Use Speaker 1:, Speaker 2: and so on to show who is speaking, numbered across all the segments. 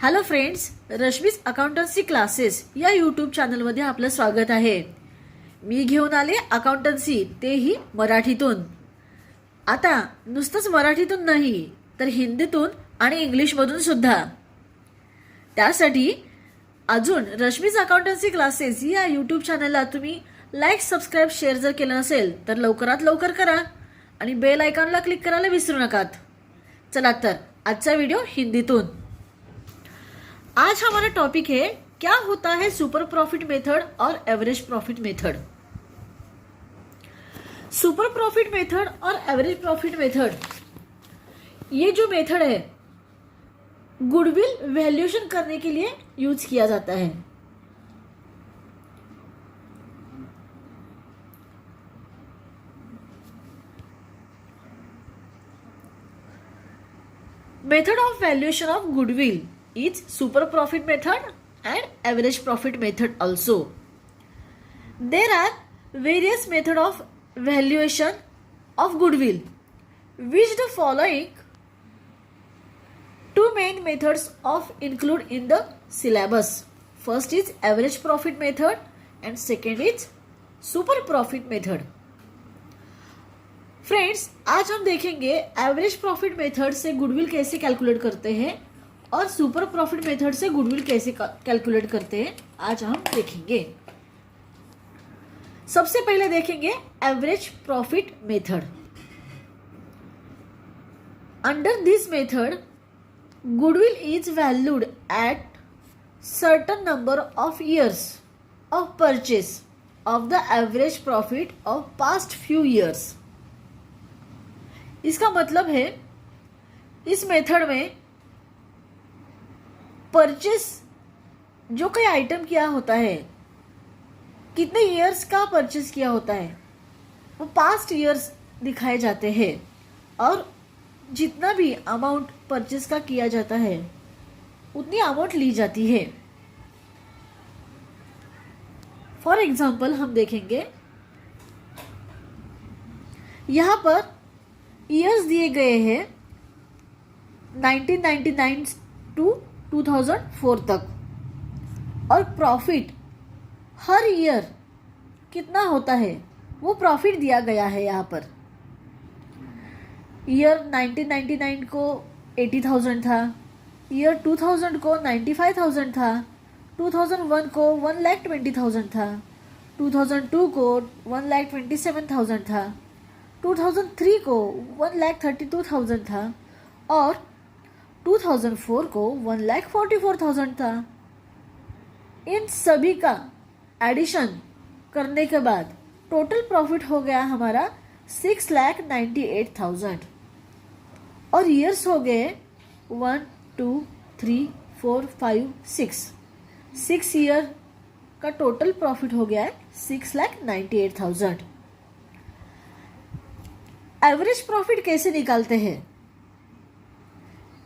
Speaker 1: Hello friends, Rashmi's accountancy classes या YouTube चॅनलमध्ये आपलं स्वागत आहे. मी घेऊन आले अकाउंटन्सी, तेही मराठीतून. आता नुसतंच मराठीतून नाही तर हिंदीतून आणि इंग्लिशमधून सुद्धा. त्यासाठी अजून रश्मीज अकाउंटन्सी क्लासेस या यूट्यूब चॅनलला तुम्ही लाईक, सबस्क्राईब, शेअर जर केलं नसेल तर लवकरात लवकर करा आणि बेल आयकॉनला क्लिक करायला विसरू नका. चला तर आजचा व्हिडिओ हिंदीतून. आज हमारा टॉपिक है क्या होता है सुपर प्रॉफिट मेथड और average profit method. Super profit method और एवरेज प्रॉफिट मेथड, ये जो मेथड है गुडविल वैल्यूएशन करने के लिए यूज किया जाता है. Method of valuation of goodwill is super profit method and average profit method also. There are various method of valuation of goodwill, which the following two main methods of include in the syllabus. First is average profit method and second is super profit method. Friends, आज हम देखेंगे average profit method से goodwill कैसे calculate करते हैं और super profit method से goodwill कैसे कैलकुलेट करते हैं, आज हम देखेंगे. सबसे पहले देखेंगे average profit method. Under this method goodwill is valued at certain number of years of purchase of the average profit of past few years. इसका मतलब है इस मेथड में परचेस जो कोई आइटम किया होता है, कितने ईयर्स का परचेस किया होता है, वो पास्ट ईयर्स दिखाए जाते हैं और जितना भी अमाउंट परचेस का किया जाता है उतनी अमाउंट ली जाती है. फॉर एग्जाम्पल हम देखेंगे, यहाँ पर ईयर्स दिए गए हैं 1999 टू 2004 तक और प्रॉफिट हर ईयर कितना होता है वो प्रॉफिट दिया गया है. यहाँ पर ईयर 1999 को 80,000 था, ईयर 2000 को 95,000 था, 2001 को 1,20,000 था, 2002 को 1,27,000 था, 2003 को 1,32,000 था और 2004 को 1,44,000 था. इन सभी का एडिशन करने के बाद टोटल प्रॉफिट हो गया हमारा 6,98,000 और ईयर्स हो गए 1, 2, 3, 4, 5, 6 ईयर का टोटल प्रॉफिट हो गया है 6,98,000. एवरेज प्रॉफिट कैसे निकालते हैं?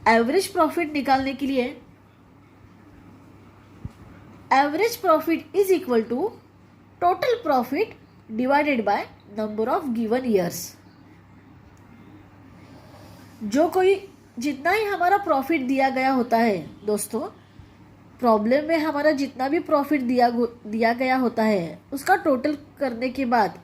Speaker 1: एवरेज प्रॉफिट निकालने के लिए average profit is equal to total profit divided by number of given years. जो कोई जितना ही हमारा प्रॉफिट दिया गया होता है दोस्तों, प्रॉब्लम में हमारा जितना भी प्रॉफिट दिया गया होता है उसका टोटल करने के बाद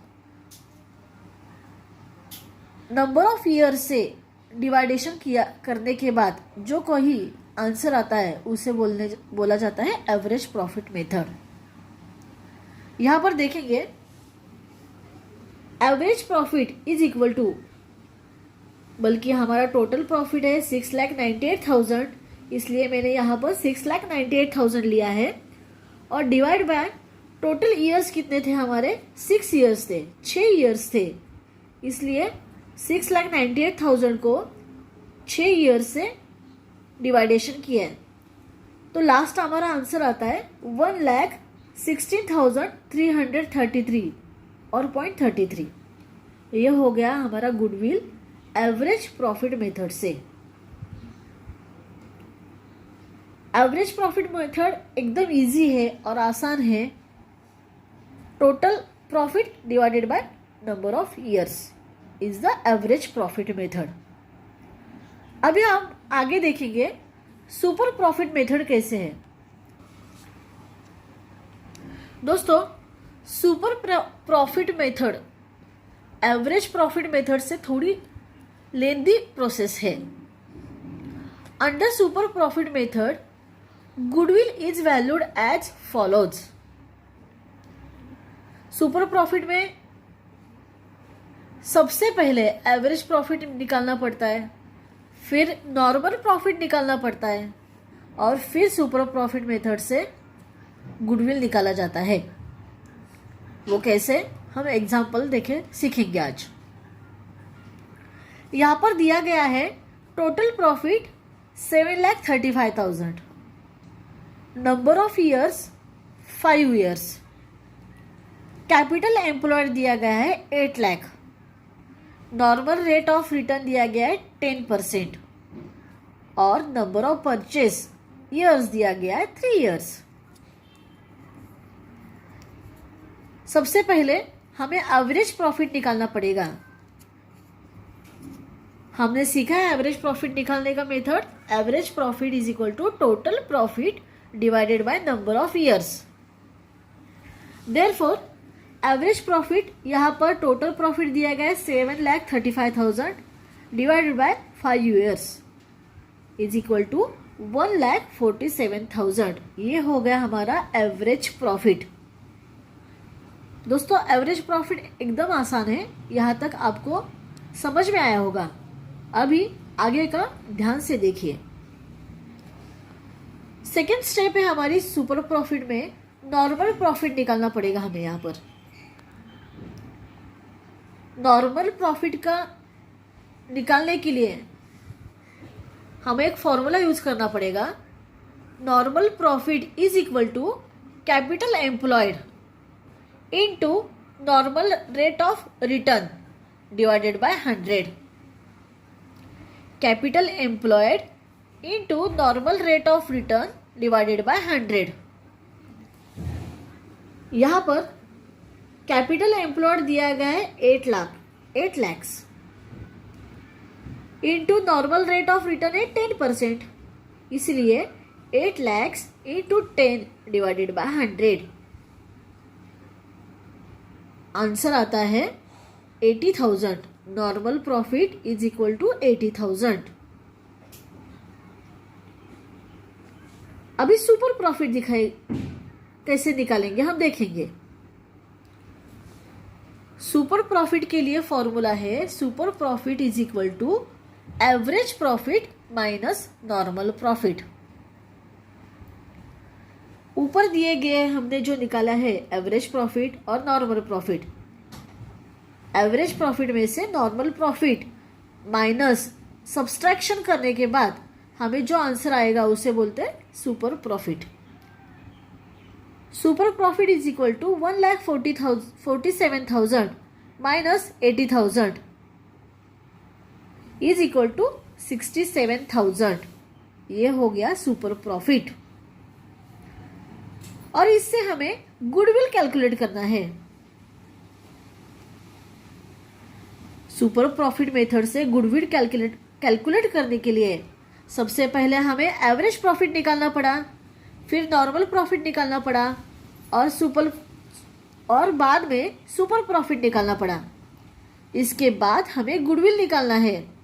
Speaker 1: नंबर ऑफ ईयर से डिवाइडेशन करने के बाद जो कोई आंसर आता है उसे बोला जाता है एवरेज प्रॉफिट मेथड. यहाँ पर देखेंगे average profit is equal to, बल्कि हमारा टोटल प्रॉफिट है 6,98,000, इसलिए मैंने यहाँ पर 6,98,000 लिया है और डिवाइड बाय टोटल ईयर्स कितने थे हमारे, 6 ईयर्स थे, 6 ईयर्स थे, इसलिए 6,98,000 को 6 ईयर से डिवाइडेशन किया है तो लास्ट हमारा आंसर आता है 1,16,333 और 0.33. यह हो गया हमारा गुडविल एवरेज प्रॉफिट मेथड से. एवरेज प्रॉफिट मेथड एकदम इजी है और आसान है. Total profit divided by number of years is the average profit method. अभी हम आगे देखेंगे सुपर प्रॉफिट मेथड कैसे है। दोस्तों, super profit method average profit method से थोड़ी लेंदी प्रोसेस है। Under super profit method goodwill is valued as follows. Super profit में सबसे पहले एवरेज प्रॉफिट निकालना पड़ता है, फिर नॉर्मल प्रॉफिट निकालना पड़ता है और फिर सुपर प्रॉफिट मेथड से गुडविल निकाला जाता है। वो कैसे, हम एग्जाम्पल देखें सीखेंगे आज। यहां पर दिया गया है total profit 7,35,000, number of years 5 years, capital employed दिया गया है 8 lakh, normal rate of return दिया गया है 10% और नंबर ऑफ परचेस ईयर्स दिया गया है 3 ईयर्स। सबसे पहले हमें एवरेज प्रॉफिट निकालना पड़ेगा। हमने सीखा है एवरेज प्रॉफिट निकालने का method. Average profit is equal to total profit divided by number of years. Therefore average profit यहाँ पर टोटल प्रॉफिट दिया गया है 7,35,000 divided by 5 years is equal to 1,47,000। ये हो गया हमारा एवरेज प्रॉफिट। दोस्तों, एवरेज प्रॉफिट एकदम आसान है, यहाँ तक आपको समझ में आया होगा। अभी आगे का ध्यान से देखिए। सेकेंड स्टेप है हमारी सुपर प्रॉफिट में नॉर्मल प्रॉफिट निकालना पड़ेगा हमें। यहाँ पर नॉर्मल प्रॉफिट का निकालने के लिए हमें एक फॉर्मूला यूज करना पड़ेगा। Normal profit is equal to capital employed into normal rate of return divided by 100। Capital employed into normal rate of return divided by 100। यहाँ पर कैपिटल एम्प्लॉयड दिया गया है 8 lakhs into normal rate of return है 10%, इसलिए 8 lakhs into 10 divided by 100। Answer आता है 80,000। Normal profit is equal to 80,000। अभी सुपर प्रॉफिट दिखाई कैसे निकालेंगे हम देखेंगे। सुपर प्रॉफिट के लिए फॉर्मूला है super profit is equal to average profit minus normal profit. ऊपर दिए गए हमने जो निकाला है एवरेज प्रॉफिट और नॉर्मल प्रॉफिट। एवरेज प्रॉफिट में से नॉर्मल प्रॉफिट माइनस सब्सट्रैक्शन करने के बाद हमें जो आंसर आएगा उसे बोलते हैं super profit. Super profit is equal to 1,47,000 minus 80,000 is equal to 67,000। ये हो गया सुपर प्रॉफिट। और इससे हमें गुडविल कैलकुलेट करना है। सुपर प्रॉफिट मेथड से गुडविल कैलकुलेट करने के लिए सबसे पहले हमें एवरेज प्रॉफिट निकालना पड़ा, फिर नॉर्मल प्रॉफिट निकालना पड़ा और बाद में सुपर प्रॉफिट निकालना पड़ा। इसके बाद हमें गुडविल निकालना है।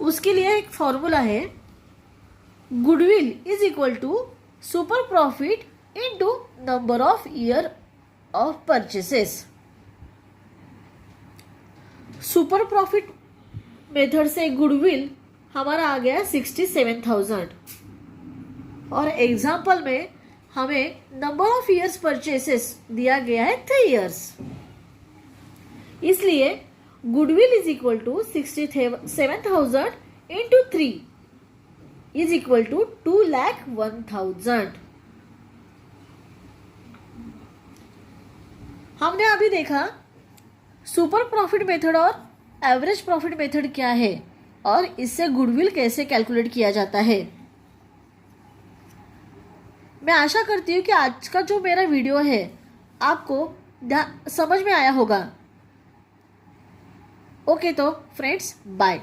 Speaker 1: उसके लिए एक फॉर्मूला है goodwill is equal to super profit into number of year of purchases. Super profit method से गुडविल हमारा आ गया 67,000 और एग्जाम्पल में हमें नंबर ऑफ ईयर्स परचेसेस दिया गया है 3 ईयर्स। इसलिए goodwill is equal to 67,000 into 3 is equal to 2,01,000। हमने अभी देखा सुपर प्रॉफिट मेथड और एवरेज प्रॉफिट मेथड क्या है और इससे गुडविल कैसे कैलकुलेट किया जाता है। मैं आशा करती हूँ कि आज का जो मेरा वीडियो है आपको समझ में आया होगा। ओके तो फ्रेंड्स, बाय।